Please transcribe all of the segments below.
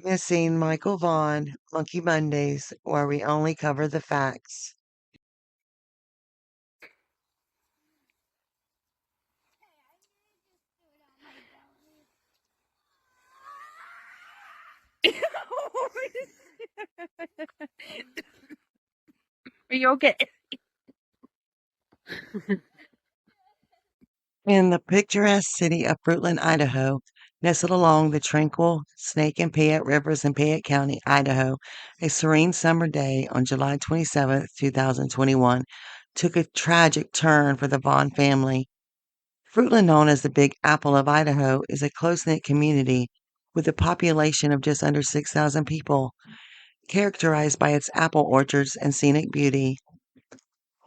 Missing Michael Vaughan, Monkey Mondays, where we only cover the facts. Are you okay? In the picturesque city of Fruitland, Idaho, nestled along the tranquil Snake and Payette Rivers in Payette County, Idaho, a serene summer day on July 27th, 2021, took a tragic turn for the Vaughn family. Fruitland, known as the Big Apple of Idaho, is a close-knit community with a population of just under 6,000 people, characterized by its apple orchards and scenic beauty.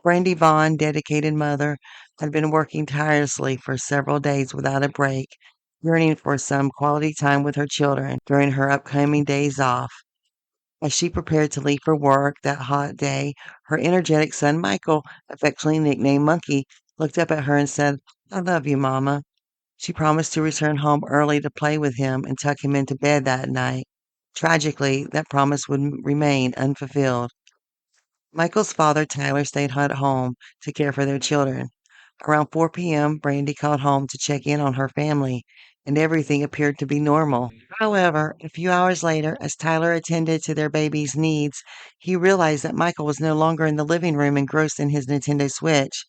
Brandy Vaughan, dedicated mother, had been working tirelessly for several days without a break, yearning for some quality time with her children during her upcoming days off. As she prepared to leave for work that hot day, her energetic son Michael, affectionately nicknamed Monkey, looked up at her and said, "I love you, Mama." She promised to return home early to play with him and tuck him into bed that night. Tragically, that promise would remain unfulfilled. Michael's father, Tyler, stayed at home to care for their children. Around 4 p.m., Brandy called home to check in on her family, and everything appeared to be normal. However, a few hours later, as Tyler attended to their baby's needs, he realized that Michael was no longer in the living room engrossed in his Nintendo Switch.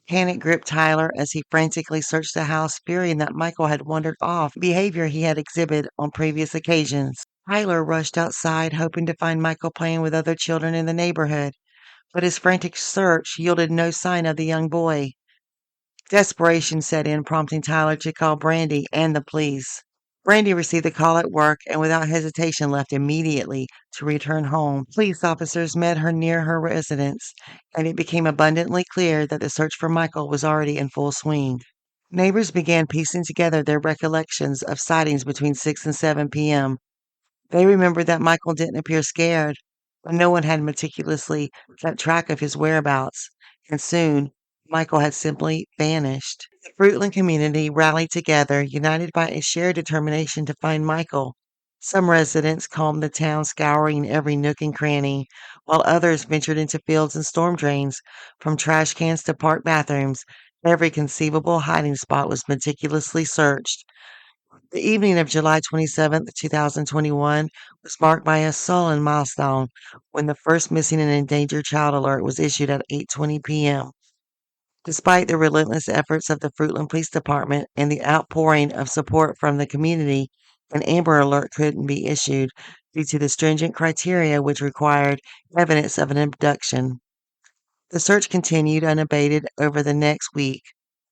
Panic gripped Tyler as he frantically searched the house, fearing that Michael had wandered off, behavior he had exhibited on previous occasions. Tyler rushed outside, hoping to find Michael playing with other children in the neighborhood, but his frantic search yielded no sign of the young boy. Desperation set in, prompting Tyler to call Brandy and the police. Brandy received the call at work and without hesitation left immediately to return home. Police officers met her near her residence, and it became abundantly clear that the search for Michael was already in full swing. Neighbors began piecing together their recollections of sightings between 6 and 7 p.m. They remembered that Michael didn't appear scared, but no one had meticulously kept track of his whereabouts, and soon Michael had simply vanished. The Fruitland community rallied together, united by a shared determination to find Michael. Some residents combed the town, scouring every nook and cranny, while others ventured into fields and storm drains. From trash cans to park bathrooms, every conceivable hiding spot was meticulously searched. The evening of July 27th, 2021 was marked by a sullen milestone when the first missing and endangered child alert was issued at 8:20 p.m. Despite the relentless efforts of the Fruitland Police Department and the outpouring of support from the community, an Amber Alert couldn't be issued due to the stringent criteria which required evidence of an abduction. The search continued unabated over the next week,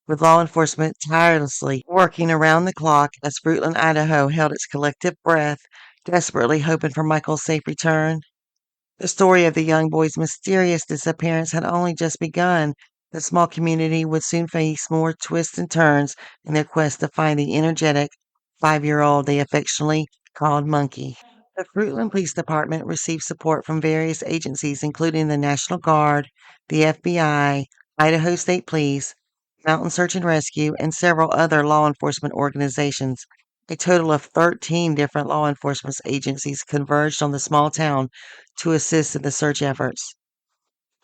with law enforcement tirelessly working around the clock as Fruitland, Idaho held its collective breath, desperately hoping for Michael's safe return. The story of the young boy's mysterious disappearance had only just begun. The small community would soon face more twists and turns in their quest to find the energetic 5-year-old they affectionately called Monkey. The Fruitland Police Department received support from various agencies, including the National Guard, the FBI, Idaho State Police, Mountain Search and Rescue, and several other law enforcement organizations. A total of 13 different law enforcement agencies converged on the small town to assist in the search efforts.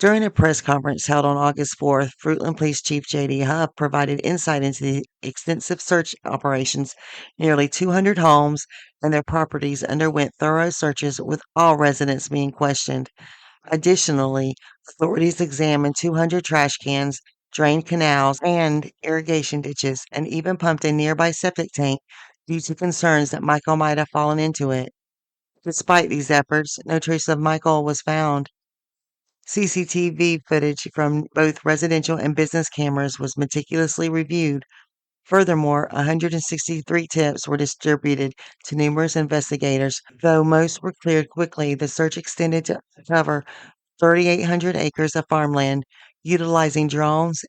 During a press conference held on August 4th, Fruitland Police Chief J.D. Huff provided insight into the extensive search operations. Nearly 200 homes and their properties underwent thorough searches, with all residents being questioned. Additionally, authorities examined 200 trash cans, drained canals, and irrigation ditches, and even pumped a nearby septic tank due to concerns that Michael might have fallen into it. Despite these efforts, no trace of Michael was found. CCTV footage from both residential and business cameras was meticulously reviewed. Furthermore, 163 tips were distributed to numerous investigators. Though most were cleared quickly, the search extended to cover 3,800 acres of farmland, utilizing drones,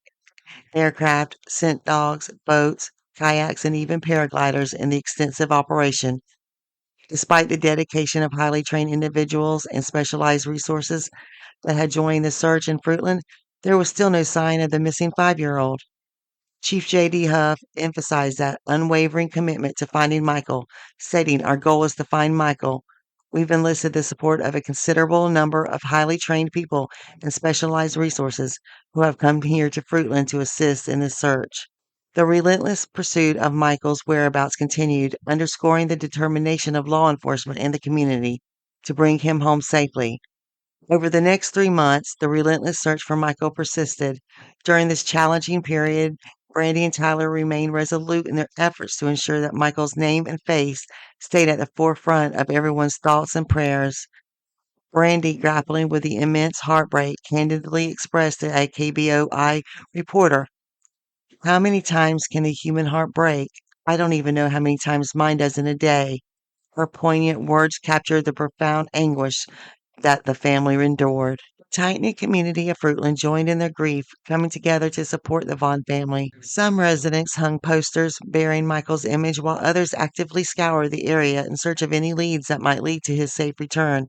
aircraft, scent dogs, boats, kayaks, and even paragliders in the extensive operation. Despite the dedication of highly trained individuals and specialized resources that had joined the search in Fruitland, there was still no sign of the missing 5-year-old. Chief J.D. Huff emphasized that unwavering commitment to finding Michael, stating, "Our goal is to find Michael. We've enlisted the support of a considerable number of highly trained people and specialized resources who have come here to Fruitland to assist in this search." The relentless pursuit of Michael's whereabouts continued, underscoring the determination of law enforcement and the community to bring him home safely. Over the next 3 months, the relentless search for Michael persisted. During this challenging period, Brandy and Tyler remained resolute in their efforts to ensure that Michael's name and face stayed at the forefront of everyone's thoughts and prayers. Brandy, grappling with the immense heartbreak, candidly expressed to a KBOI reporter, "How many times can the human heart break? I don't even know how many times mine does in a day." Her poignant words captured the profound anguish that the family endured. The tight-knit community of Fruitland joined in their grief, coming together to support the Vaughan family. Some residents hung posters bearing Michael's image, while others actively scoured the area in search of any leads that might lead to his safe return.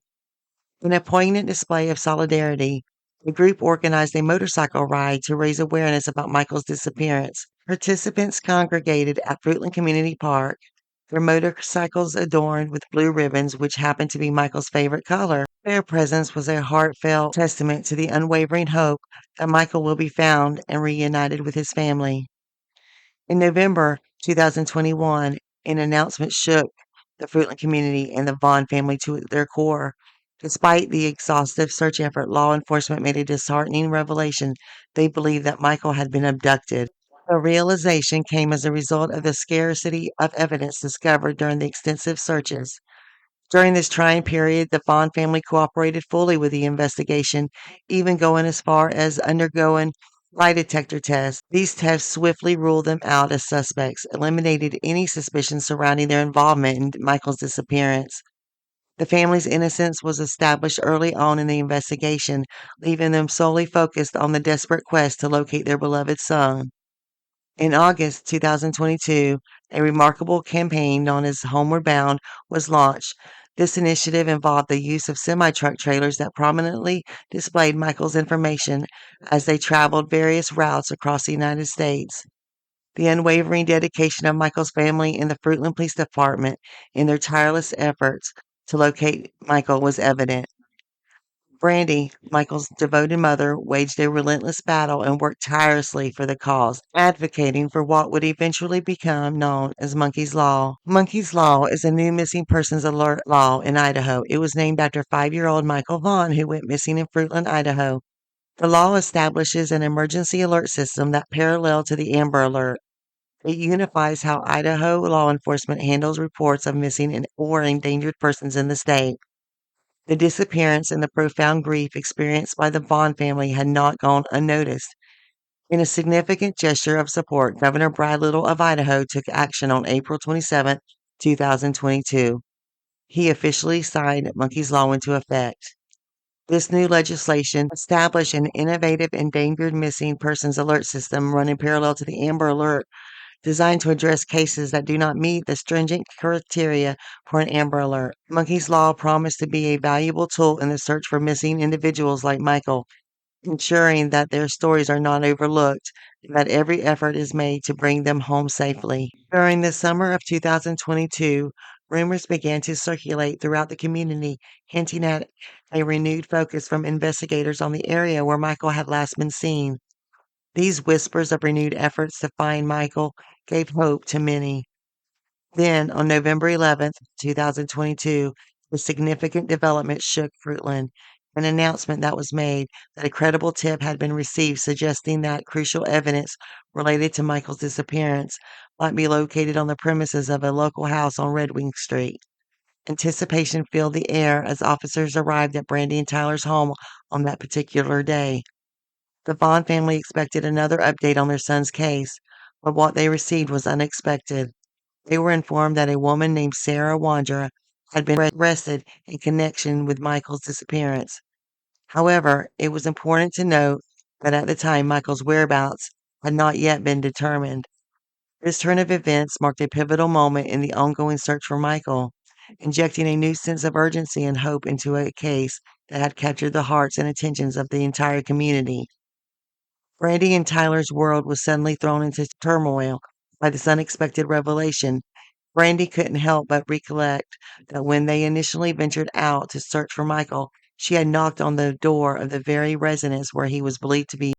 In a poignant display of solidarity, the group organized a motorcycle ride to raise awareness about Michael's disappearance. Participants congregated at Fruitland Community Park, their motorcycles adorned with blue ribbons, which happened to be Michael's favorite color. Their presence was a heartfelt testament to the unwavering hope that Michael will be found and reunited with his family. In November 2021, an announcement shook the Fruitland community and the Vaughn family to their core. Despite the exhaustive search effort, law enforcement made a disheartening revelation. They believed that Michael had been abducted. The realization came as a result of the scarcity of evidence discovered during the extensive searches. During this trying period, the Vaughn family cooperated fully with the investigation, even going as far as undergoing lie detector tests. These tests swiftly ruled them out as suspects, eliminated any suspicion surrounding their involvement in Michael's disappearance. The family's innocence was established early on in the investigation, leaving them solely focused on the desperate quest to locate their beloved son. In August 2022, a remarkable campaign known as Homeward Bound was launched. This initiative involved the use of semi-truck trailers that prominently displayed Michael's information as they traveled various routes across the United States. The unwavering dedication of Michael's family and the Fruitland Police Department in their tireless efforts to locate Michael was evident. Brandy, Michael's devoted mother, waged a relentless battle and worked tirelessly for the cause, advocating for what would eventually become known as Monkey's Law. Monkey's Law is a new missing persons alert law in Idaho. It was named after 5-year-old Michael Vaughan, who went missing in Fruitland, Idaho. The law establishes an emergency alert system that parallel to the Amber Alert. It unifies how Idaho law enforcement handles reports of missing or endangered persons in the state. The disappearance and the profound grief experienced by the Vaughan family had not gone unnoticed. In a significant gesture of support, Governor Brad Little of Idaho took action on April 27, 2022. He officially signed Monkey's Law into effect. This new legislation established an innovative endangered missing persons alert system running parallel to the Amber Alert, designed to address cases that do not meet the stringent criteria for an Amber Alert. Monkey's Law promised to be a valuable tool in the search for missing individuals like Michael, ensuring that their stories are not overlooked and that every effort is made to bring them home safely. During the summer of 2022, rumors began to circulate throughout the community, hinting at a renewed focus from investigators on the area where Michael had last been seen. These whispers of renewed efforts to find Michael gave hope to many. Then, on November 11th, 2022, a significant development shook Fruitland. An announcement that was made that a credible tip had been received suggesting that crucial evidence related to Michael's disappearance might be located on the premises of a local house on Red Wing Street. Anticipation filled the air as officers arrived at Brandy and Tyler's home on that particular day. The Vaughan family expected another update on their son's case, but what they received was unexpected. They were informed that a woman named Sarah Wandra had been arrested in connection with Michael's disappearance. However, it was important to note that at the time Michael's whereabouts had not yet been determined. This turn of events marked a pivotal moment in the ongoing search for Michael, injecting a new sense of urgency and hope into a case that had captured the hearts and attentions of the entire community. Brandy and Tyler's world was suddenly thrown into turmoil by this unexpected revelation. Brandy couldn't help but recollect that when they initially ventured out to search for Michael, she had knocked on the door of the very residence where he was believed to be.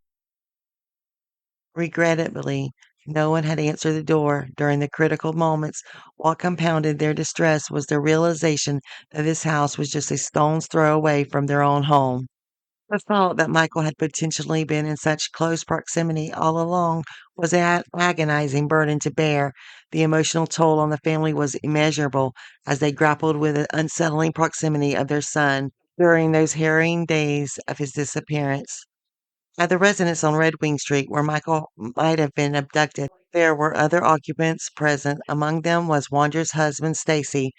Regrettably, no one had answered the door during the critical moments. What compounded their distress was the realization that this house was just a stone's throw away from their own home. The thought that Michael had potentially been in such close proximity all along was an agonizing burden to bear. The emotional toll on the family was immeasurable as they grappled with the unsettling proximity of their son during those harrowing days of his disappearance. At the residence on Red Wing Street where Michael might have been abducted, there were other occupants present. Among them was Wander's husband, Stacy,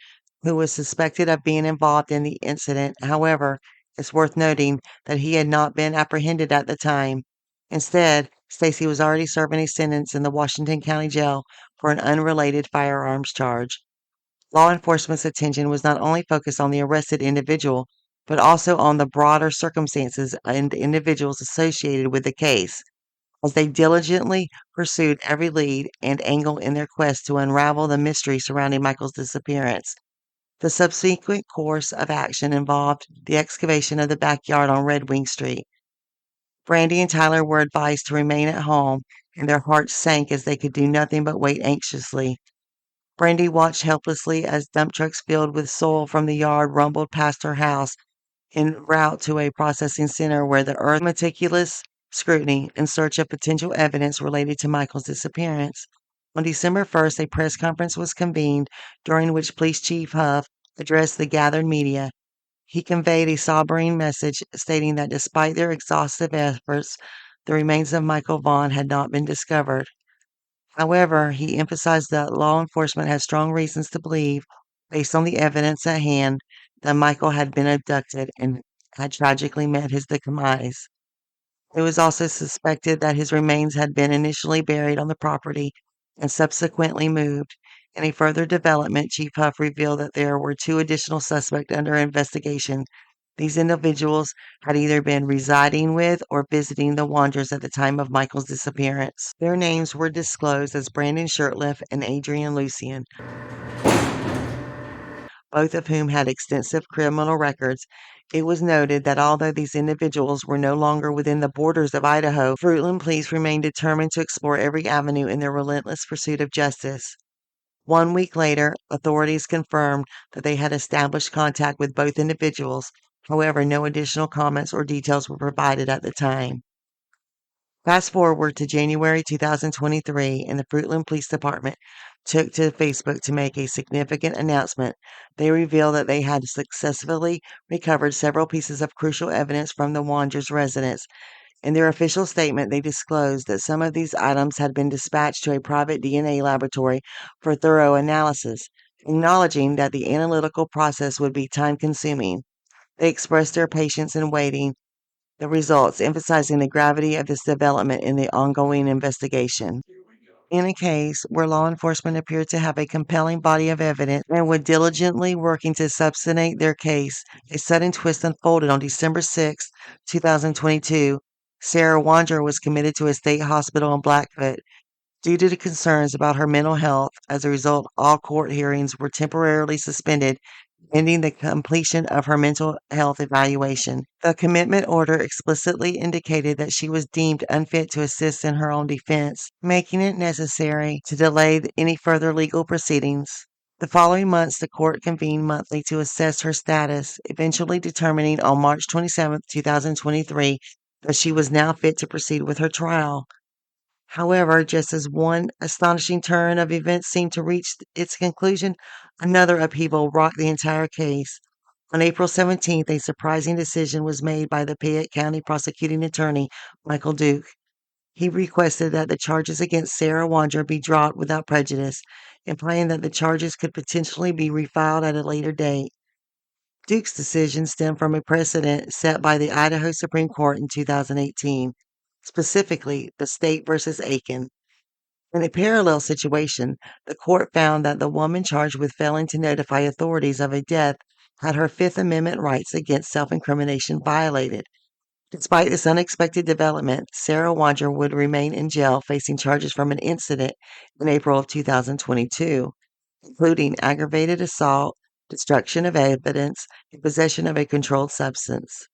who was suspected of being involved in the incident. However, it's worth noting that he had not been apprehended at the time. Instead, Stacy was already serving a sentence in the Washington County Jail for an unrelated firearms charge. Law enforcement's attention was not only focused on the arrested individual, but also on the broader circumstances and individuals associated with the case, as they diligently pursued every lead and angle in their quest to unravel the mystery surrounding Michael's disappearance. The subsequent course of action involved the excavation of the backyard on Red Wing Street. Brandy and Tyler were advised to remain at home, and their hearts sank as they could do nothing but wait anxiously. Brandy watched helplessly as dump trucks filled with soil from the yard rumbled past her house en route to a processing center where the earth meticulous scrutiny in search of potential evidence related to Michael's disappearance. On December 1st, a press conference was convened during which Police Chief Huff addressed the gathered media. He conveyed a sobering message stating that despite their exhaustive efforts, the remains of Michael Vaughan had not been discovered. However, he emphasized that law enforcement had strong reasons to believe, based on the evidence at hand, that Michael had been abducted and had tragically met his demise. It was also suspected that his remains had been initially buried on the property and subsequently moved. In a further development, Chief Huff revealed that there were two additional suspects under investigation. These individuals had either been residing with or visiting the Wanderers at the time of Michael's disappearance. Their names were disclosed as Brandon Shirtliff and Adrian Lucian, both of whom had extensive criminal records. It was noted that although these individuals were no longer within the borders of Idaho, Fruitland police remained determined to explore every avenue in their relentless pursuit of justice. 1 week later, authorities confirmed that they had established contact with both individuals. However, no additional comments or details were provided at the time. Fast forward to January 2023, and the Fruitland Police Department took to Facebook to make a significant announcement. They revealed that they had successfully recovered several pieces of crucial evidence from the Wanderers' residence. In their official statement, they disclosed that some of these items had been dispatched to a private DNA laboratory for thorough analysis, acknowledging that the analytical process would be time consuming. They expressed their patience in waiting the results, emphasizing the gravity of this development in the ongoing investigation. In a case where law enforcement appeared to have a compelling body of evidence and were diligently working to substantiate their case, a sudden twist unfolded on December 6, 2022. Sarah Wander was committed to a state hospital in Blackfoot due to the concerns about her mental health. As a result, all court hearings were temporarily suspended pending the completion of her mental health evaluation. The commitment order explicitly indicated that she was deemed unfit to assist in her own defense, making it necessary to delay any further legal proceedings. The following months, the court convened monthly to assess her status, eventually determining on March 27, 2023, that she was now fit to proceed with her trial. However, just as one astonishing turn of events seemed to reach its conclusion, another upheaval rocked the entire case. On April 17th, a surprising decision was made by the Piatt County prosecuting attorney, Michael Duke. He requested that the charges against Sarah Wander be dropped without prejudice, implying that the charges could potentially be refiled at a later date. Duke's decision stemmed from a precedent set by the Idaho Supreme Court in 2018, specifically the State versus Aiken. In a parallel situation, the court found that the woman charged with failing to notify authorities of a death had her Fifth Amendment rights against self incrimination violated. Despite this unexpected development, Sarah Wander would remain in jail facing charges from an incident in April of 2022, including aggravated assault, destruction of evidence, and possession of a controlled substance.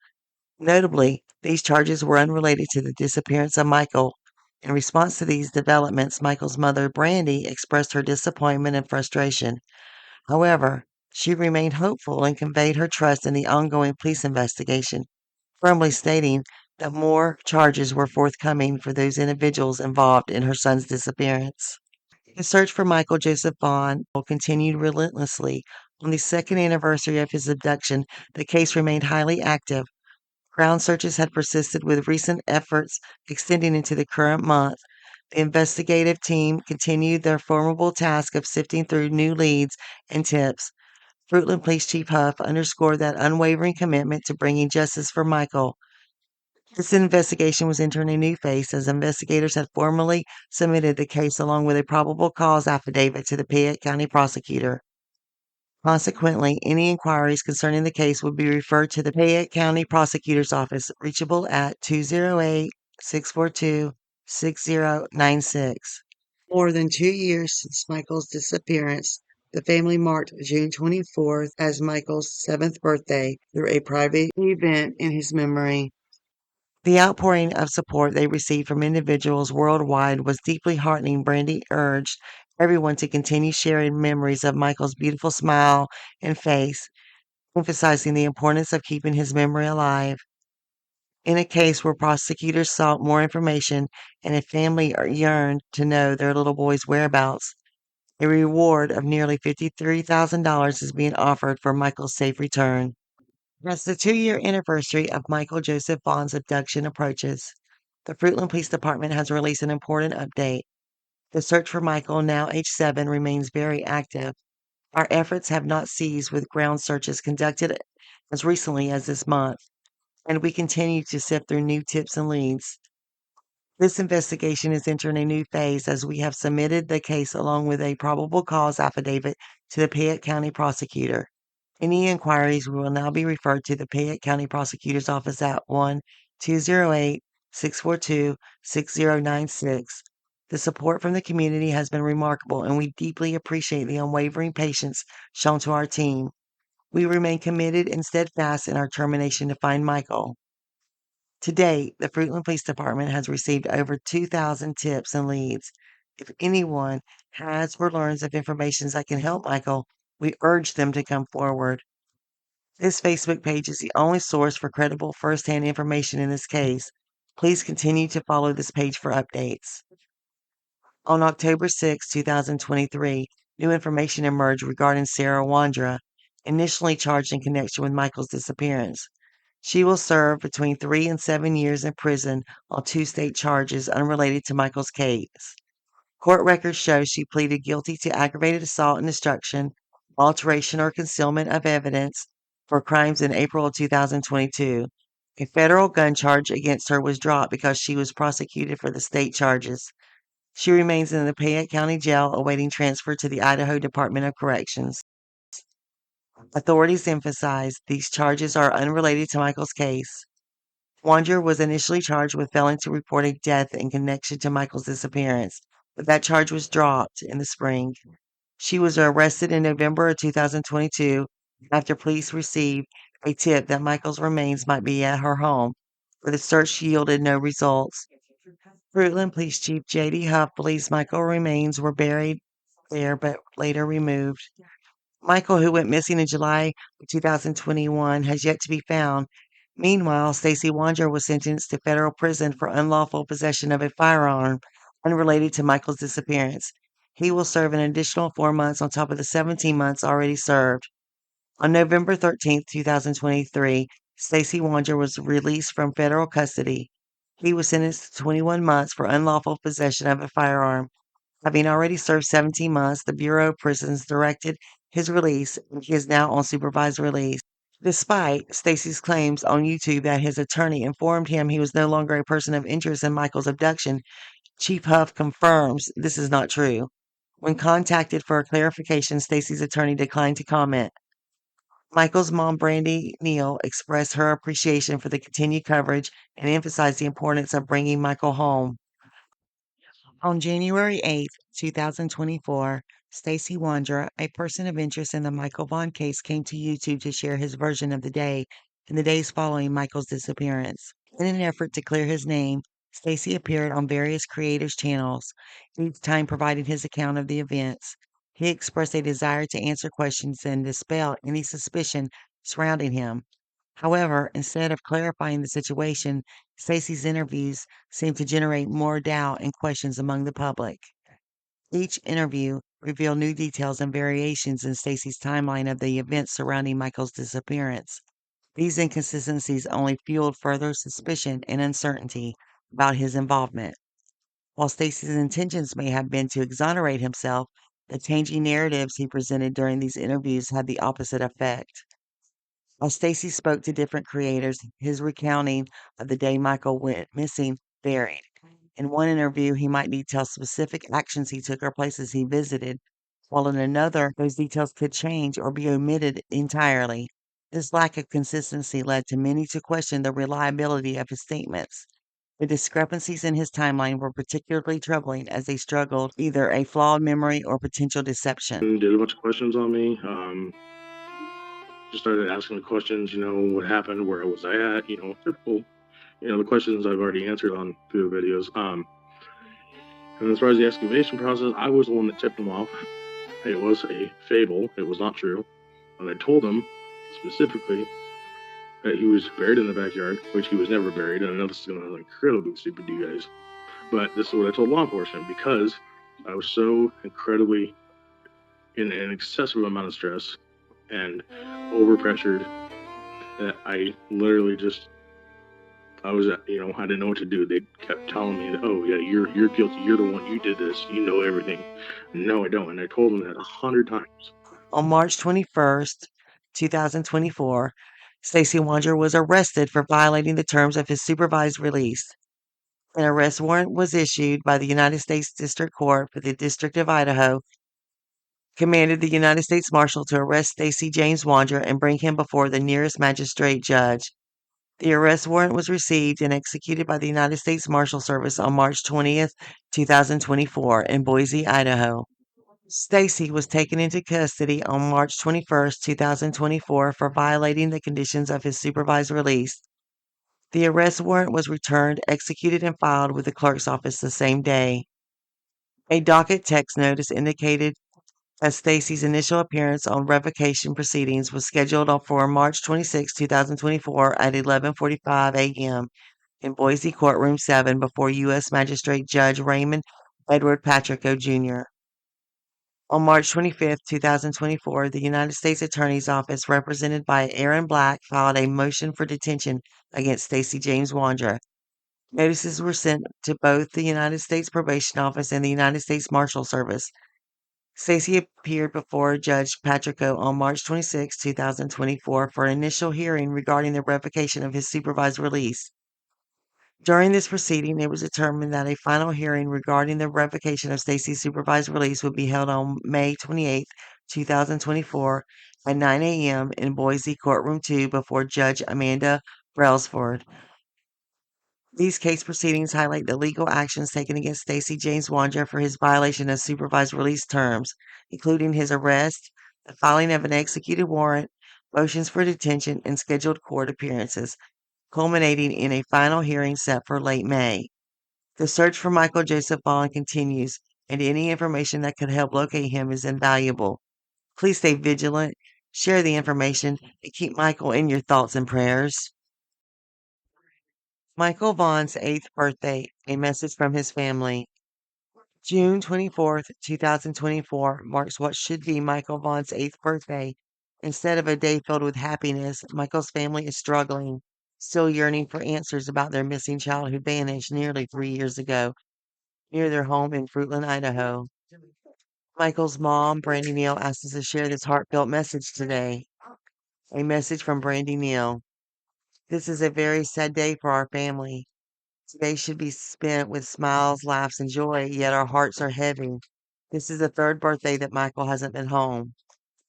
Notably, these charges were unrelated to the disappearance of Michael. In response to these developments, Michael's mother, Brandy, expressed her disappointment and frustration. However, she remained hopeful and conveyed her trust in the ongoing police investigation, firmly stating that more charges were forthcoming for those individuals involved in her son's disappearance. The search for Michael Joseph Vaughan continued relentlessly. On the second anniversary of his abduction, the case remained highly active. Ground searches had persisted with recent efforts extending into the current month. The investigative team continued their formidable task of sifting through new leads and tips. Fruitland Police Chief Huff underscored that unwavering commitment to bringing justice for Michael. This investigation was entering a new phase as investigators had formally submitted the case along with a probable cause affidavit to the Piatt County prosecutor. Consequently, any inquiries concerning the case would be referred to the Piatt County Prosecutor's Office, reachable at 208 642 6096. More than 2 years since Michael's disappearance, the family marked June 24th as Michael's 7th birthday through a private event in his memory. The outpouring of support they received from individuals worldwide was deeply heartening. Brandy urged everyone to continue sharing memories of Michael's beautiful smile and face, emphasizing the importance of keeping his memory alive. In a case where prosecutors sought more information and a family yearned to know their little boy's whereabouts, a reward of nearly $53,000 is being offered for Michael's safe return. As the 2-year anniversary of Michael Joseph Vaughn's abduction approaches, the Fruitland Police Department has released an important update. The search for Michael, now age 7, remains very active. Our efforts have not ceased with ground searches conducted as recently as this month, and we continue to sift through new tips and leads. This investigation is entering a new phase as we have submitted the case along with a probable cause affidavit to the Piatt County prosecutor. Any inquiries will now be referred to the Piatt County Prosecutor's Office at 1-208 642 6096. The support from the community has been remarkable, and we deeply appreciate the unwavering patience shown to our team. We remain committed and steadfast in our determination to find Michael. To date, the Fruitland Police Department has received over 2,000 tips and leads. If anyone has or learns of information that can help Michael, we urge them to come forward. This Facebook page is the only source for credible firsthand information in this case. Please continue to follow this page for updates. On October 6, 2023, new information emerged regarding Sarah Wandra, initially charged in connection with Michael's disappearance. She will serve between 3 and 7 years in prison on 2 state charges unrelated to Michael's case. Court records show she pleaded guilty to aggravated assault and destruction, alteration or concealment of evidence for crimes in April of 2022. A federal gun charge against her was dropped because she was prosecuted for the state charges. She remains in the Piatt County Jail awaiting transfer to the Idaho Department of Corrections. Authorities emphasize these charges are unrelated to Michael's case. Wander was initially charged with failing to report a death in connection to Michael's disappearance, but that charge was dropped in the spring. She was arrested in November of 2022 after police received a tip that Michael's remains might be at her home, but the search yielded no results. Fruitland Police Chief J.D. Huff believes Michael's remains were buried there but later removed. Michael, who went missing in July of 2021, has yet to be found. Meanwhile, Stacy Wanger was sentenced to federal prison for unlawful possession of a firearm unrelated to Michael's disappearance. He will serve an additional 4 months on top of the 17 months already served. On November 13th, 2023, Stacy Wanger was released from federal custody. He was sentenced to 21 months for unlawful possession of a firearm. Having already served 17 months, the Bureau of Prisons directed his release, and he is now on supervised release. Despite Stacy's claims on YouTube that his attorney informed him he was no longer a person of interest in Michael's abduction, Chief Huff confirms this is not true. When contacted for a clarification, Stacy's attorney declined to comment. Michael's mom, Brandy Neal, expressed her appreciation for the continued coverage and emphasized the importance of bringing Michael home. On January 8th, 2024, Stacy Wander, a person of interest in the Michael Vaughan case, came to YouTube to share his version of the day and the days following Michael's disappearance. In an effort to clear his name, Stacy appeared on various creators' channels, each time providing his account of the events. He expressed a desire to answer questions and dispel any suspicion surrounding him. However, instead of clarifying the situation, Stacy's interviews seemed to generate more doubt and questions among the public. Each interview revealed new details and variations in Stacy's timeline of the events surrounding Michael's disappearance. These inconsistencies only fueled further suspicion and uncertainty about his involvement. While Stacy's intentions may have been to exonerate himself, the changing narratives he presented during these interviews had the opposite effect. While Stacy spoke to different creators, his recounting of the day Michael went missing varied. In one interview, he might detail specific actions he took or places he visited, while in another, those details could change or be omitted entirely. This lack of consistency led to many to question the reliability of his statements. The discrepancies in his timeline were particularly troubling as they struggled either a flawed memory or potential deception. Did a bunch of questions on me. Just started asking the questions, what happened, where was I at, typical, the questions I've already answered on through the videos. And as far as the excavation process, I was the one that tipped him off. It was a fable. It was not true. And I told him specifically that he was buried in the backyard, which he was never buried. And I know this is going to sound incredibly stupid to you guys, but this is what I told law enforcement because I was so incredibly in an excessive amount of stress and overpressured that I literally just I was I didn't know what to do. They kept telling me that, oh yeah, you're guilty. You're the one. You did this. You know everything. No, I don't. And I told them that 100 times. On March 21st, 2024, Stacy Wanger was arrested for violating the terms of his supervised release. An arrest warrant was issued by the United States District Court for the District of Idaho, commanded the United States Marshal to arrest Stacy James Wanger and bring him before the nearest magistrate judge. The arrest warrant was received and executed by the United States Marshal Service on March 20th, 2024, in Boise, Idaho. Stacy was taken into custody on March 21st, 2024, for violating the conditions of his supervised release. The arrest warrant was returned, executed, and filed with the clerk's office the same day. A docket text notice indicated that Stacy's initial appearance on revocation proceedings was scheduled for March 26, 2024 at 11:45 a.m. in Boise Courtroom 7 before U.S. Magistrate Judge Raymond Edward Patrico Jr. On March 25th, 2024, the United States Attorney's Office, represented by Aaron Black, filed a motion for detention against Stacy James Wander. Notices were sent to both the United States Probation Office and the United States Marshal Service. Stacy appeared before Judge Patrico on March 26, 2024, for an initial hearing regarding the revocation of his supervised release. During this proceeding, it was determined that a final hearing regarding the revocation of Stacy's supervised release would be held on May 28, 2024 at 9 a.m. in Boise Courtroom 2 before Judge Amanda Brailsford. These case proceedings highlight the legal actions taken against Stacy James Wanger for his violation of supervised release terms, including his arrest, the filing of an executed warrant, motions for detention, and scheduled court appearances, culminating in a final hearing set for late May. The search for Michael Joseph Vaughan continues, and any information that could help locate him is invaluable. Please stay vigilant, share the information, and keep Michael in your thoughts and prayers. Michael Vaughan's eighth birthday, a message from his family. June 24th, 2024 marks what should be Michael Vaughan's eighth birthday. Instead of a day filled with happiness, Michael's family is struggling, still yearning for answers about their missing child who vanished nearly 3 years ago near their home in Fruitland, Idaho. Michael's mom, Brandy Neal, asked us to share this heartfelt message today. A message from Brandy Neal. This is a very sad day for our family. Today should be spent with smiles, laughs, and joy, yet our hearts are heavy. This is the third birthday that Michael hasn't been home.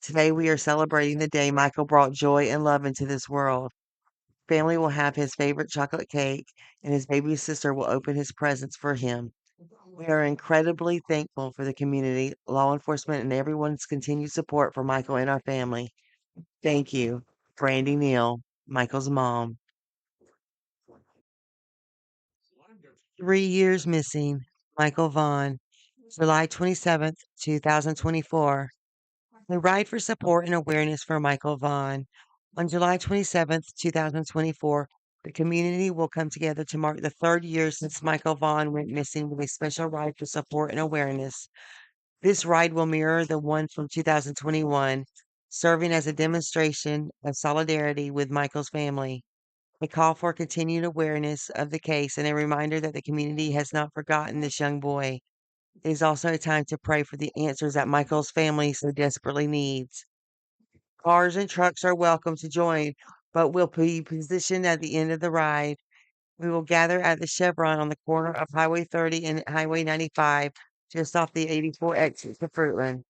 Today we are celebrating the day Michael brought joy and love into this world. Family will have his favorite chocolate cake, and his baby sister will open his presents for him. We are incredibly thankful for the community, law enforcement, and everyone's continued support for Michael and our family. Thank you, Brandy Neal, Michael's mom. 3 years missing, Michael Vaughan, July 27th, 2024. A ride for support and awareness for Michael Vaughan. On July 27th, 2024, the community will come together to mark the 3rd year since Michael Vaughan went missing with a special ride for support and awareness. This ride will mirror the one from 2021, serving as a demonstration of solidarity with Michael's family, a call for continued awareness of the case, and a reminder that the community has not forgotten this young boy. It is also a time to pray for the answers that Michael's family so desperately needs. Cars and trucks are welcome to join, but will be positioned at the end of the ride. We will gather at the Chevron on the corner of Highway 30 and Highway 95, just off the 84 exit to Fruitland.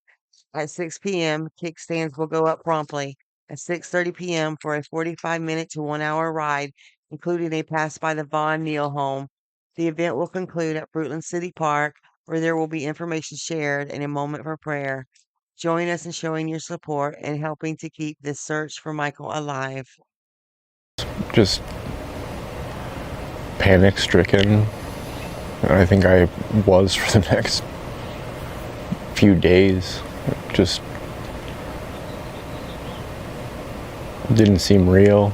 At 6 p.m., kickstands will go up promptly. At 6:30 p.m. for a 45-minute to 1 hour ride, including a pass by the Vaughan Neal home. The event will conclude at Fruitland City Park, where there will be information shared and a moment for prayer. Join us in showing your support and helping to keep this search for Michael alive. Just panic stricken. I think I was for the next few days. Just didn't seem real.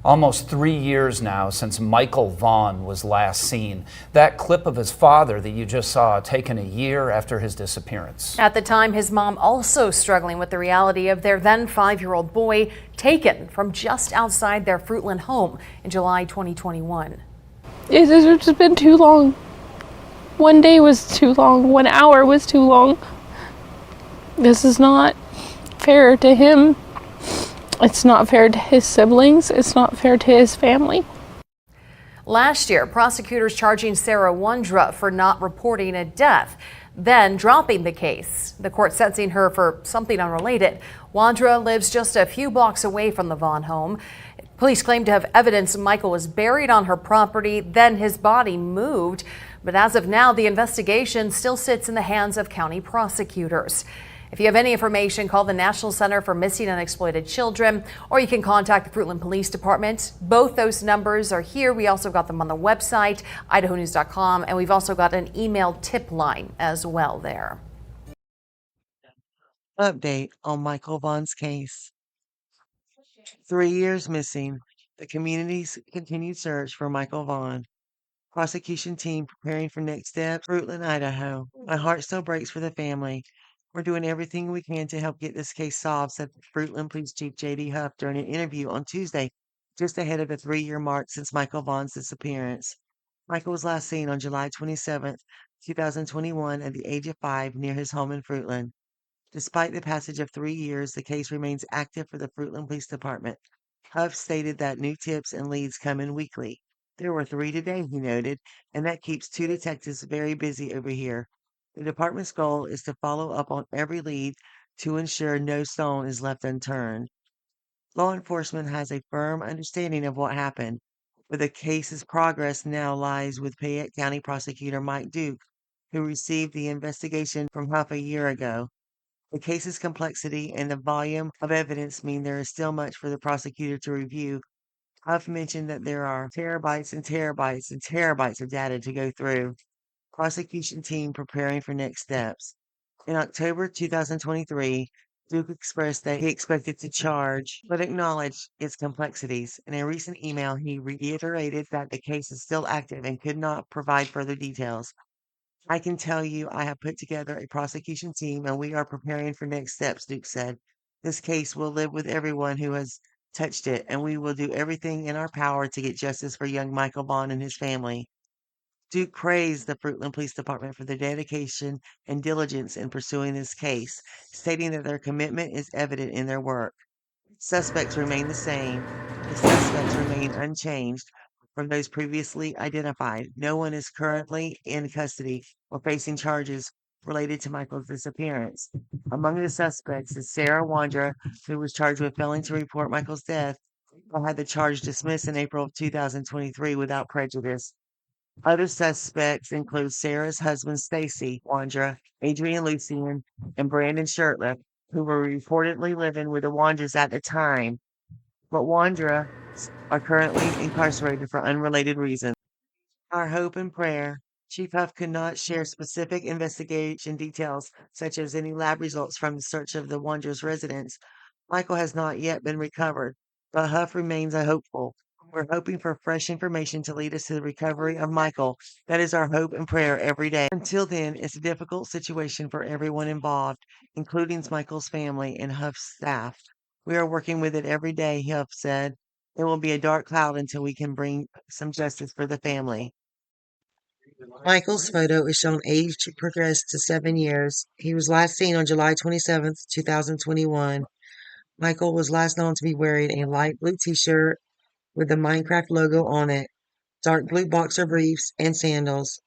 Almost 3 years now since Michael Vaughan was last seen. That clip of his father that you just saw taken a year after his disappearance. At the time, his mom also struggling with the reality of their then 5-year-old boy taken from just outside their Fruitland home in July 2021. It's just been too long. 1 day was too long. 1 hour was too long. This is not fair to him. It's not fair to his siblings. It's not fair to his family. Last year, prosecutors charging Sarah Wondra for not reporting a death, then dropping the case. The court sentencing her for something unrelated. Wondra lives just a few blocks away from the Vaughan home. Police claim to have evidence Michael was buried on her property, then his body moved. But as of now, the investigation still sits in the hands of county prosecutors. If you have any information, call the National Center for Missing and Exploited Children, or you can contact the Fruitland Police Department. Both those numbers are here. We also got them on the website, idahonews.com, and we've also got an email tip line as well there. Update on Michael Vaughan's case. 3 years missing. The community's continued search for Michael Vaughan. Prosecution team preparing for next steps. Fruitland, Idaho. My heart still breaks for the family. We're doing everything we can to help get this case solved, said Fruitland Police Chief J.D. Huff during an interview on Tuesday, just ahead of the 3-year mark since Michael Vaughan's disappearance. Michael was last seen on July 27th, 2021, at the age of 5 near his home in Fruitland. Despite the passage of 3 years, the case remains active for the Fruitland Police Department. Huff stated that new tips and leads come in weekly. There were 3 today, he noted, and that keeps 2 detectives very busy over here. The department's goal is to follow up on every lead to ensure no stone is left unturned. Law enforcement has a firm understanding of what happened, but the case's progress now lies with Fayette County Prosecutor Mike Duke, who received the investigation from Huff a year ago. The case's complexity and the volume of evidence mean there is still much for the prosecutor to review. Huff mentioned that there are terabytes and terabytes and terabytes of data to go through. Prosecution team preparing for next steps. In October 2023, Duke expressed that he expected to charge, but acknowledged its complexities. In a recent email, he reiterated that the case is still active and could not provide further details. I can tell you I have put together a prosecution team and we are preparing for next steps, Duke said. This case will live with everyone who has touched it, and we will do everything in our power to get justice for young Michael Vaughan and his family. Duke praised the Fruitland Police Department for their dedication and diligence in pursuing this case, stating that their commitment is evident in their work. Suspects remain the same. The suspects remain unchanged from those previously identified. No one is currently in custody or facing charges related to Michael's disappearance. Among the suspects is Sarah Wandra, who was charged with failing to report Michael's death, but had the charge dismissed in April of 2023 without prejudice. Other suspects include Sarah's husband Stacy Wandra, Adrian Lucian, and Brandon Shirtliff, who were reportedly living with the Wandras at the time, but Wandra are currently incarcerated for unrelated reasons. Our hope and prayer. Chief Huff could not share specific investigation details, such as any lab results from the search of the Wanderer's residence. Michael has not yet been recovered, but Huff remains a hopeful. We're hoping for fresh information to lead us to the recovery of Michael. That is our hope and prayer every day. Until then, it's a difficult situation for everyone involved, including Michael's family and Huff's staff. We are working with it every day, Huff said. It will be a dark cloud until we can bring some justice for the family. Michael's photo is shown age progressed to 7 years. He was last seen on July 27th, 2021. Michael was last known to be wearing a light blue t-shirt with the Minecraft logo on it, dark blue boxer briefs, and sandals.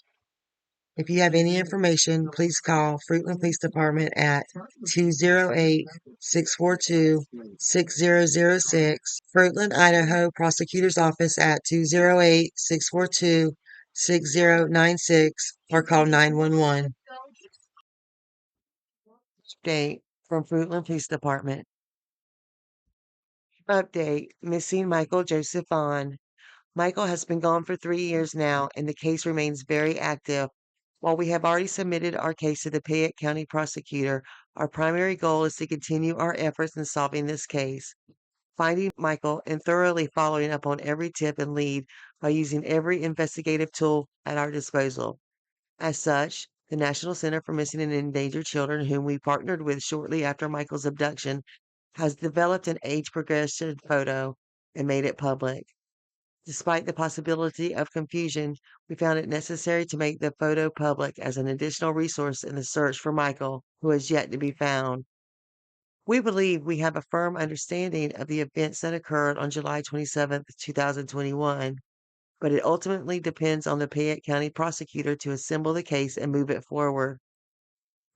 If you have any information, please call Fruitland Police Department at 208-642-6006, Fruitland, Idaho Prosecutor's Office at 208-642-6096, or call 911. Update from Fruitland Police Department. Update, missing Michael Joseph Vaughan. Michael has been gone for 3 years now, and the case remains very active. While we have already submitted our case to the Piatt County prosecutor, our primary goal is to continue our efforts in solving this case, finding Michael, and thoroughly following up on every tip and lead by using every investigative tool at our disposal. As such, the National Center for Missing and Endangered Children, whom we partnered with shortly after Michael's abduction, has developed an age progression photo and made it public. Despite the possibility of confusion, we found it necessary to make the photo public as an additional resource in the search for Michael, who has yet to be found. We believe we have a firm understanding of the events that occurred on July 27th, 2021, but it ultimately depends on the Piatt County prosecutor to assemble the case and move it forward.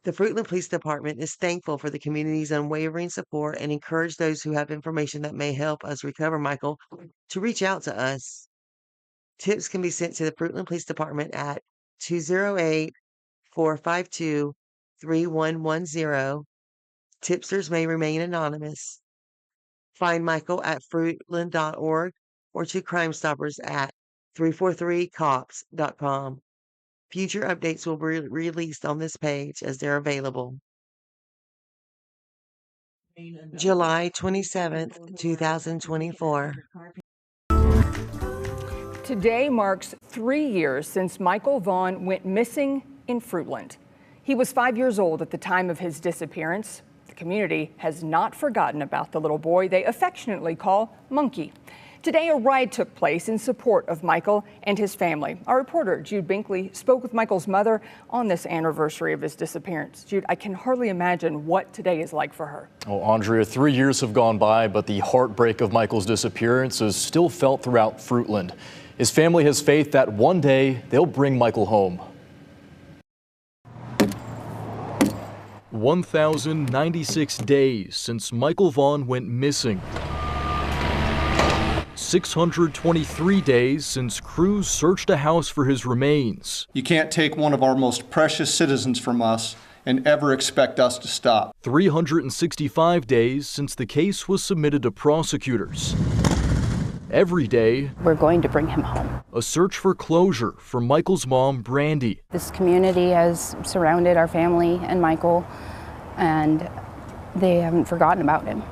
The Fruitland Police Department is thankful for the community's unwavering support and encourage those who have information that may help us recover Michael to reach out to us. Tips can be sent to the Fruitland Police Department at 208-452-3110. Tipsters may remain anonymous. Find Michael at fruitland.org or to Crime Stoppers at 343cops.com. Future updates will be released on this page as they're available. July 27th, 2024. Today marks 3 years since Michael Vaughan went missing in Fruitland. He was 5 years old at the time of his disappearance. The community has not forgotten about the little boy they affectionately call Monkey. Today, a ride took place in support of Michael and his family. Our reporter, Jude Binkley, spoke with Michael's mother on this anniversary of his disappearance. Jude, I can hardly imagine what today is like for her. Oh, Andrea, 3 years have gone by, but the heartbreak of Michael's disappearance is still felt throughout Fruitland. His family has faith that one day they'll bring Michael home. 1,096 days since Michael Vaughan went missing. 623 days since crews searched a house for his remains. You can't take one of our most precious citizens from us and ever expect us to stop. 365 days since the case was submitted to prosecutors. Every day, we're going to bring him home. A search for closure for Michael's mom, Brandy. This community has surrounded our family and Michael, and they haven't forgotten about him.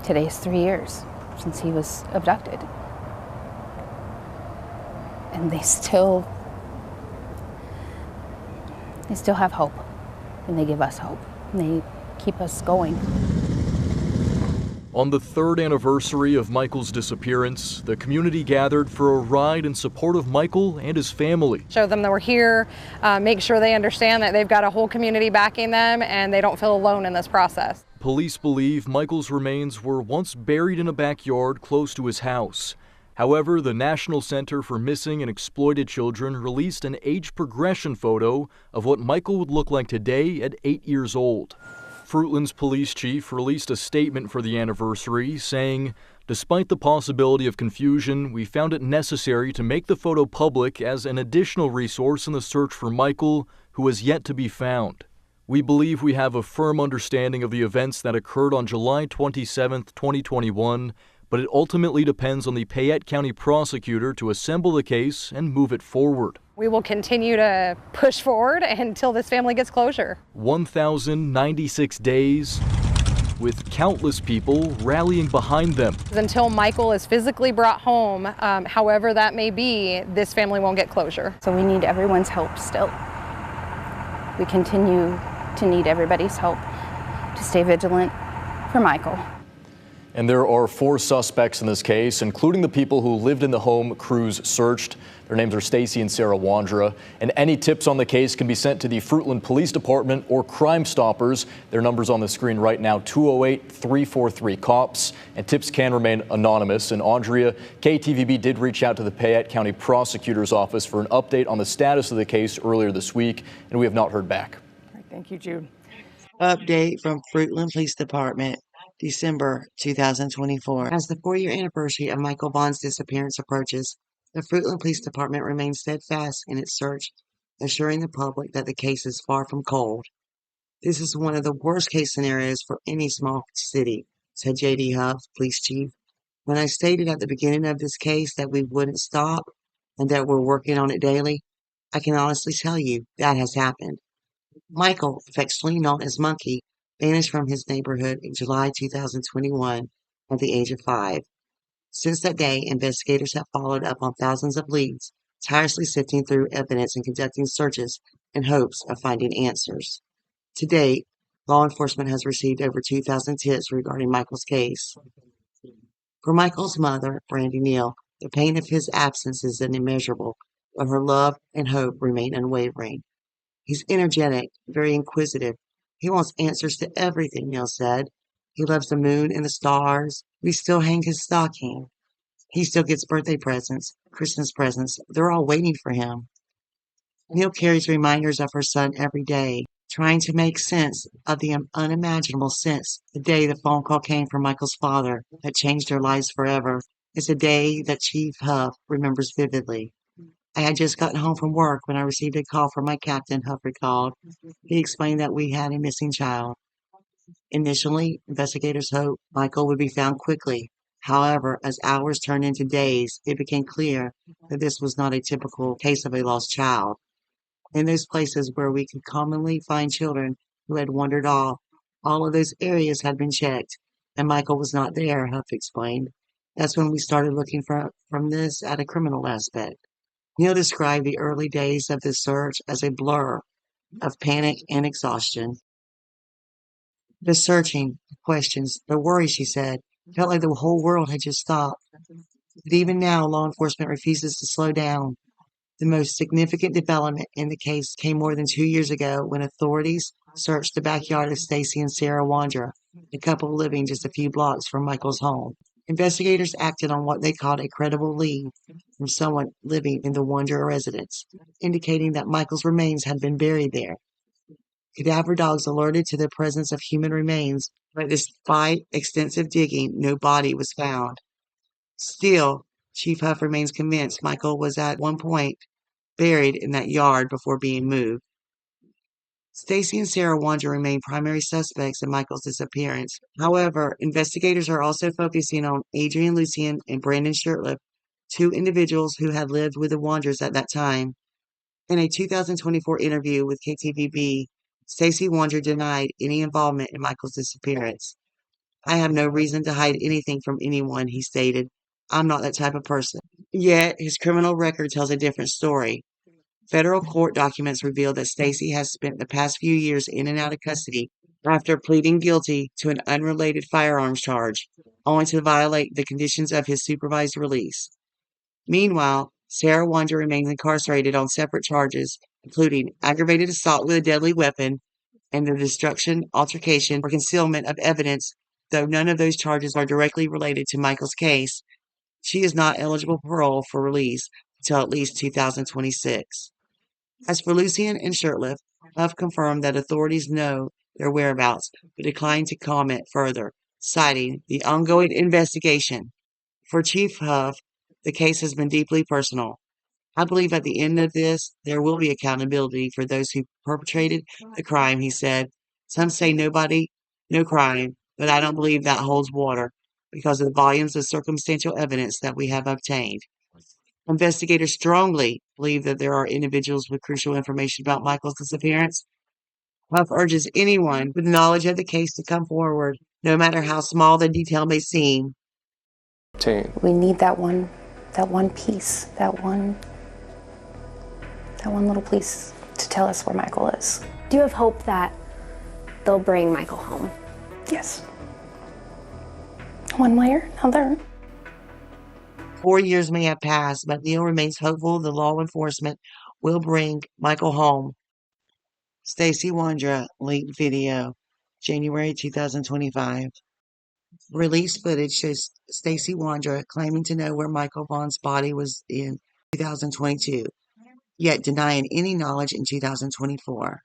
Today is 3 years since he was abducted. And they still have hope, and they give us hope, and they keep us going. On the third anniversary of Michael's disappearance, the community gathered for a ride in support of Michael and his family. Show them that we're here, make sure they understand that they've got a whole community backing them and they don't feel alone in this process. Police believe Michael's remains were once buried in a backyard close to his house. However, the National Center for Missing and Exploited Children released an age progression photo of what Michael would look like today at 8 years old. Fruitland's police chief released a statement for the anniversary saying, "Despite the possibility of confusion, we found it necessary to make the photo public as an additional resource in the search for Michael, who has yet to be found. We believe we have a firm understanding of the events that occurred on July 27, 2021, but it ultimately depends on the Payette County prosecutor to assemble the case and move it forward." We will continue to push forward until this family gets closure. 1,096 days with countless people rallying behind them. Until Michael is physically brought home, however that may be, this family won't get closure. So we need everyone's help still. We continue to need everybody's help to stay vigilant for Michael. And there are 4 suspects in this case, including the people who lived in the home crews searched. Their names are Stacy and Sarah Wandra. And any tips on the case can be sent to the Fruitland Police Department or Crime Stoppers. Their number's on the screen right now, 208-343-COPS. And tips can remain anonymous. And Andrea, KTVB did reach out to the Payette County Prosecutor's Office for an update on the status of the case earlier this week, and we have not heard back. All right, thank you, Jude. Update from Fruitland Police Department, December 2024. As the 4-year anniversary of Michael Vaughan's disappearance approaches, the Fruitland Police Department remains steadfast in its search, assuring the public that the case is far from cold. "This is one of the worst case scenarios for any small city," said J.D. Huff, police chief. "When I stated at the beginning of this case that we wouldn't stop and that we're working on it daily, I can honestly tell you that has happened." Michael, affectionately known as Monkey, vanished from his neighborhood in July 2021 at the age of 5. Since that day, investigators have followed up on thousands of leads, tirelessly sifting through evidence and conducting searches in hopes of finding answers. To date, law enforcement has received over 2,000 tips regarding Michael's case. For Michael's mother, Brandy Neal, the pain of his absence is immeasurable, but her love and hope remain unwavering. "He's energetic, very inquisitive. He wants answers to everything," Neil said. "He loves the moon and the stars. We still hang his stocking. He still gets birthday presents, Christmas presents. They're all waiting for him." Neil carries reminders of her son every day, trying to make sense of the unimaginable since the day the phone call came from Michael's father that changed their lives forever. It's a day that Chief Huff remembers vividly. "I had just gotten home from work when I received a call from my captain," Huff recalled. He explained that we had a missing child. Initially, investigators hoped Michael would be found quickly. However, as hours turned into days, it became clear that this was not a typical case of a lost child. In those places where we could commonly find children who had wandered off, all of those areas had been checked, and Michael was not there, Huff explained. "That's when we started looking from this at a criminal aspect." Neil described the early days of the search as a blur of panic and exhaustion. "The searching, the questions, the worry," she said, "felt like the whole world had just stopped. But even now, law enforcement refuses to slow down. The most significant development in the case came more than 2 years ago when authorities searched the backyard of Stacy and Sarah Wandra, a couple living just a few blocks from Michael's home. Investigators acted on what they called a credible lead from someone living in the Wandra residence, indicating that Michael's remains had been buried there. Cadaver dogs alerted to the presence of human remains, but despite extensive digging, no body was found. Still, Chief Huff remains convinced Michael was at one point buried in that yard before being moved. Stacy and Sarah Wandra remain primary suspects in Michael's disappearance. However, investigators are also focusing on Adrian Lucien and Brandon Shirtliff, 2 individuals who had lived with the Wandras at that time. In a 2024 interview with KTVB, Stacy Wandra denied any involvement in Michael's disappearance. "I have no reason to hide anything from anyone," he stated. "I'm not that type of person." Yet, his criminal record tells a different story. Federal court documents reveal that Stacy has spent the past few years in and out of custody after pleading guilty to an unrelated firearms charge, only to violate the conditions of his supervised release. Meanwhile, Sarah Wandra remains incarcerated on separate charges, including aggravated assault with a deadly weapon and the destruction, altercation, or concealment of evidence. Though none of those charges are directly related to Michael's case, She is not eligible for parole for release until at least 2026. As for Lucian and Shurtleff, Huff confirmed that authorities know their whereabouts, but declined to comment further, citing the ongoing investigation. For Chief Huff, the case has been deeply personal. I believe at the end of this, there will be accountability for those who perpetrated the crime, he said. Some say nobody, no crime, but I don't believe that holds water because of the volumes of circumstantial evidence that we have obtained. Investigators strongly believe that there are individuals with crucial information about Michael's disappearance. Huff urges anyone with knowledge of the case to come forward, no matter how small the detail may seem. We need that one piece, that one little piece to tell us where Michael is. Do you have hope that they'll bring Michael home? Yes. One way or another. 4 years may have passed, but Neil remains hopeful the law enforcement will bring Michael home. Stacy Wandra leaked video, January 2025. Released footage shows Stacy Wandra claiming to know where Michael Vaughan's body was in 2022, yet denying any knowledge in 2024.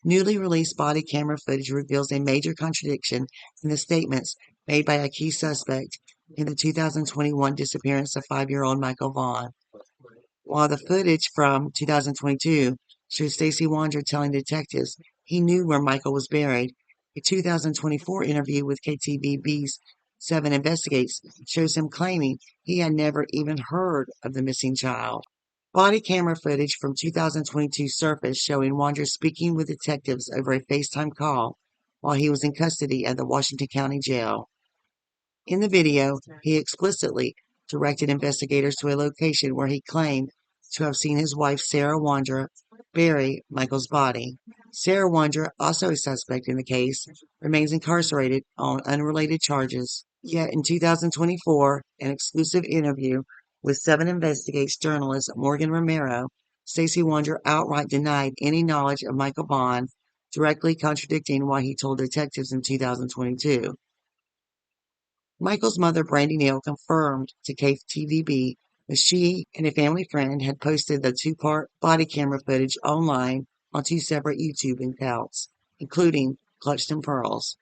Newly released body camera footage reveals a major contradiction in the statements made by a key suspect in the 2021 disappearance of 5-year-old Michael Vaughan. While the footage from 2022 shows Stacy Wandra telling detectives he knew where Michael was buried, a 2024 interview with ktvb's 7 Investigates shows him claiming he had never even heard of the missing child. Body camera footage from 2022 surfaced showing Wandra speaking with detectives over a FaceTime call while he was in custody at the Washington County Jail. In the video, he explicitly directed investigators to a location where he claimed to have seen his wife Sarah Wandra bury Michael's body. Sarah Wandra, also a suspect in the case, remains incarcerated on unrelated charges. Yet in 2024, an exclusive interview with 7 Investigates journalist Morgan Romero, Stacy Wandra outright denied any knowledge of Michael Vaughan, directly contradicting what he told detectives in 2022. Michael's mother, Brandy Neal, confirmed to ktvb that she and a family friend had posted the 2-part body camera footage online on 2 separate YouTube accounts, including Clutched in Pearls.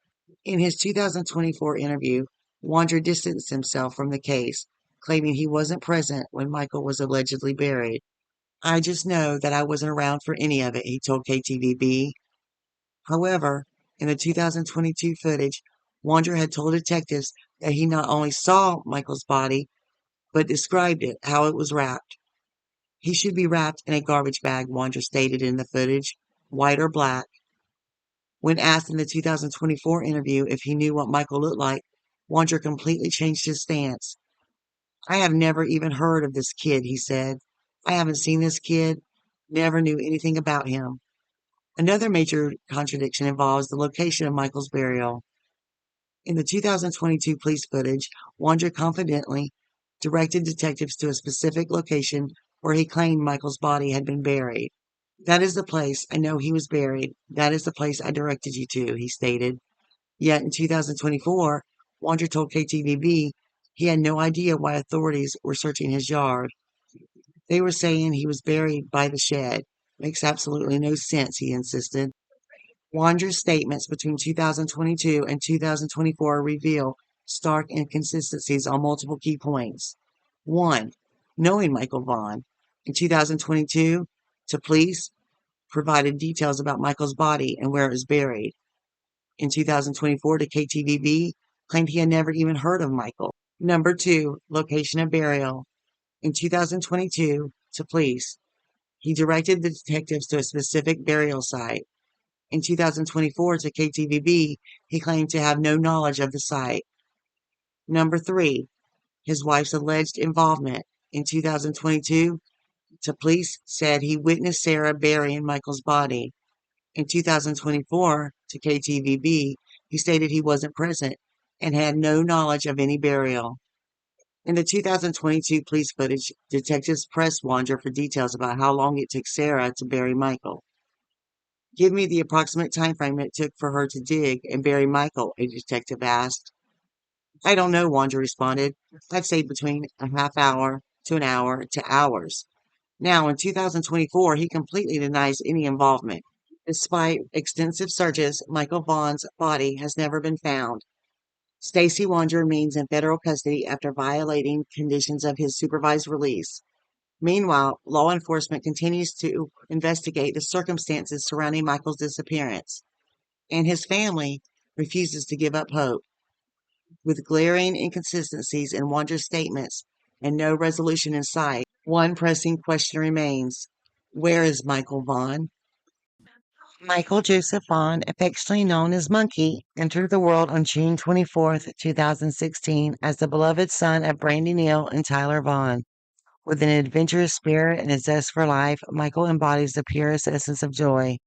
In his 2024 interview, Wandra distanced himself from the case, claiming he wasn't present when Michael was allegedly buried. I just know that I wasn't around for any of it, he told ktvb. However, in the 2022 footage, Wandra had told detectives that he not only saw Michael's body, but described it, how it was wrapped. He should be wrapped in a garbage bag, Wandra stated in the footage, white or black. When asked in the 2024 interview if he knew what Michael looked like, Wandra completely changed his stance. I have never even heard of this kid, he said. I haven't seen this kid, never knew anything about him. Another major contradiction involves the location of Michael's burial. In the 2022 police footage, Wandra confidently directed detectives to a specific location where he claimed Michael's body had been buried. That is the place I know he was buried. That is the place I directed you to, he stated. Yet in 2024, Wandra told ktvb he had no idea why authorities were searching his yard. They were saying he was buried by the shed. Makes absolutely no sense, he insisted. Wandra's statements between 2022 and 2024 reveal stark inconsistencies on multiple key points. 1. Knowing Michael Vaughan in 2022 to police provided details about Michael's body and where it was buried. In 2024 to ktvb claimed he had never even heard of Michael. Number 2. Location of burial. In 2022 to police, he directed the detectives to a specific burial site. In 2024 to ktvb, he claimed to have no knowledge of the site. Number 3. His wife's alleged involvement. In 2022 to police said he witnessed Sarah burying Michael's body. In 2024 to ktvb, he stated he wasn't present and had no knowledge of any burial. In the 2022 police footage, detectives pressed Wandra for details about how long it took Sarah to bury Michael. Give me the approximate time frame it took for her to dig and bury Michael, a detective asked. I don't know, Wanda responded. I've stayed between a half hour to an hour to hours. Now, in 2024, he completely denies any involvement. Despite extensive searches, Michael Vaughan's body has never been found. Stacy Wander remains in federal custody after violating conditions of his supervised release. Meanwhile, law enforcement continues to investigate the circumstances surrounding Michael's disappearance, and his family refuses to give up hope. With glaring inconsistencies in Wander's statements and no resolution in sight, one pressing question remains. Where is Michael Vaughan? Michael Joseph Vaughan, affectionately known as Monkey, entered the world on June 24th, 2016 as the beloved son of Brandy Neal and Tyler Vaughan. With an adventurous spirit and a zest for life, Michael embodies the purest essence of joy.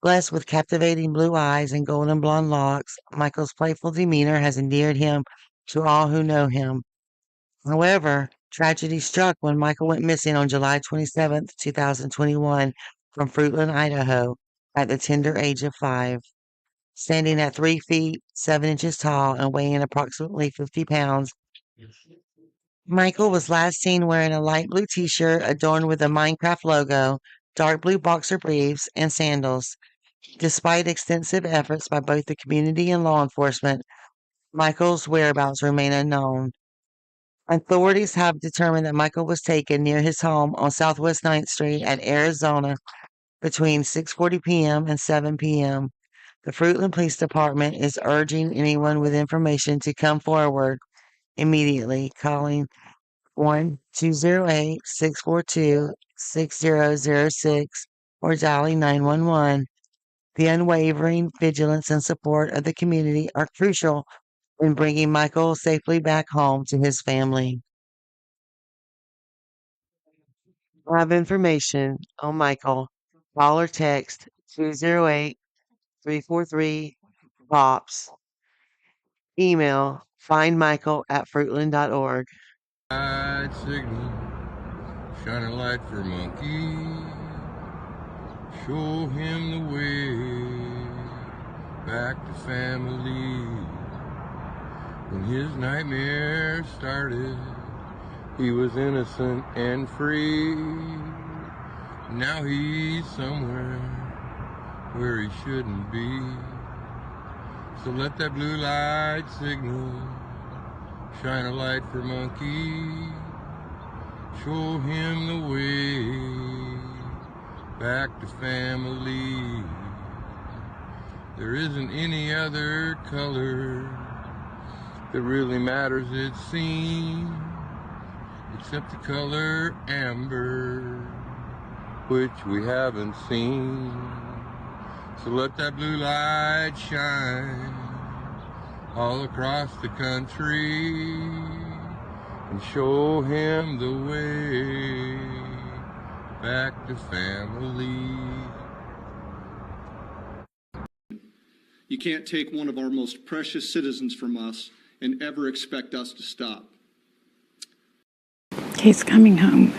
Blessed with captivating blue eyes and golden blonde locks, Michael's playful demeanor has endeared him to all who know him. However, tragedy struck when Michael went missing on July 27th, 2021 from Fruitland, Idaho, at the tender age of 5. Standing at 3 feet, 7 inches tall and weighing approximately 50 pounds, Michael was last seen wearing a light blue t-shirt adorned with a Minecraft logo, dark blue boxer briefs, and sandals. Despite extensive efforts by both the community and law enforcement, Michael's whereabouts remain unknown. Authorities have determined that Michael was taken near his home on Southwest 9th Street at Arizona between 6:40 p.m. and 7 p.m. The Fruitland Police Department is urging anyone with information to come forward immediately, calling 1-208-642-6006 or dialing 911. The unwavering vigilance and support of the community are crucial in bringing Michael safely back home to his family. For have information on Michael, call or text 208-343-POPS. Email findmichael@fruitland.org. Signal, shine a light for Monkey, show him the way back to family. When his nightmare started, he was innocent and free. Now he's somewhere where he shouldn't be. So let that blue light signal shine a light for Monkey, show him the way back to family. There isn't any other color that really matters, it seems, except the color amber, which we haven't seen. So let that blue light shine all across the country and show him the way back to family. You can't take one of our most precious citizens from us and ever expect us to stop. He's coming home.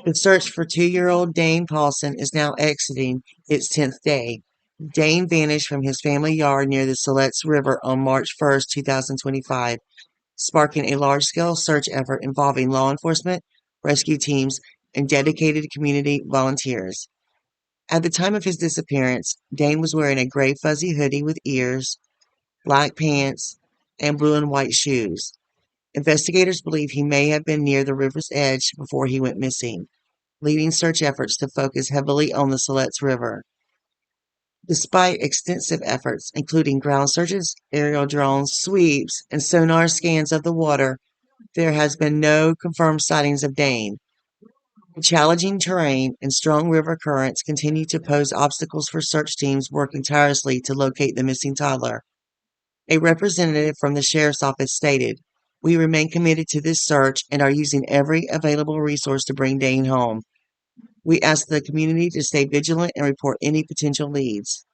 The search for 2-year-old Dane Paulson is now exiting its 10th day. Dane vanished from his family yard near the Siletz River on March 1st, 2025, sparking a large-scale search effort involving law enforcement, rescue teams, and dedicated community volunteers. At the time of his disappearance, Dane was wearing a gray fuzzy hoodie with ears, black pants, and blue and white shoes. Investigators believe he may have been near the river's edge before he went missing, leading search efforts to focus heavily on the Siletz River. Despite extensive efforts, including ground searches, aerial drones, sweeps, and sonar scans of the water, there has been no confirmed sightings of Dane. Challenging terrain and strong river currents continue to pose obstacles for search teams working tirelessly to locate the missing toddler. A representative from the sheriff's office stated, "We remain committed to this search and are using every available resource to bring Dane home. We ask the community to stay vigilant and report any potential leads."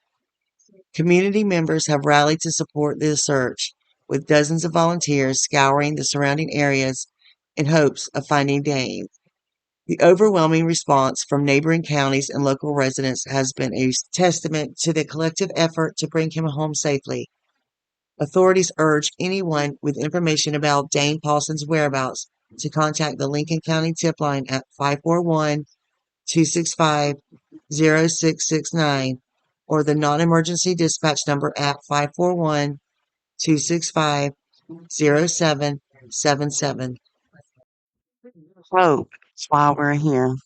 Community members have rallied to support this search, with dozens of volunteers scouring the surrounding areas in hopes of finding Dane. The overwhelming response from neighboring counties and local residents has been a testament to the collective effort to bring him home safely. Authorities urge anyone with information about Dane Paulson's whereabouts to contact the Lincoln County tip line at 541-265-0669 or the non-emergency dispatch number at 541-265-0777. Hope, that's why we're here.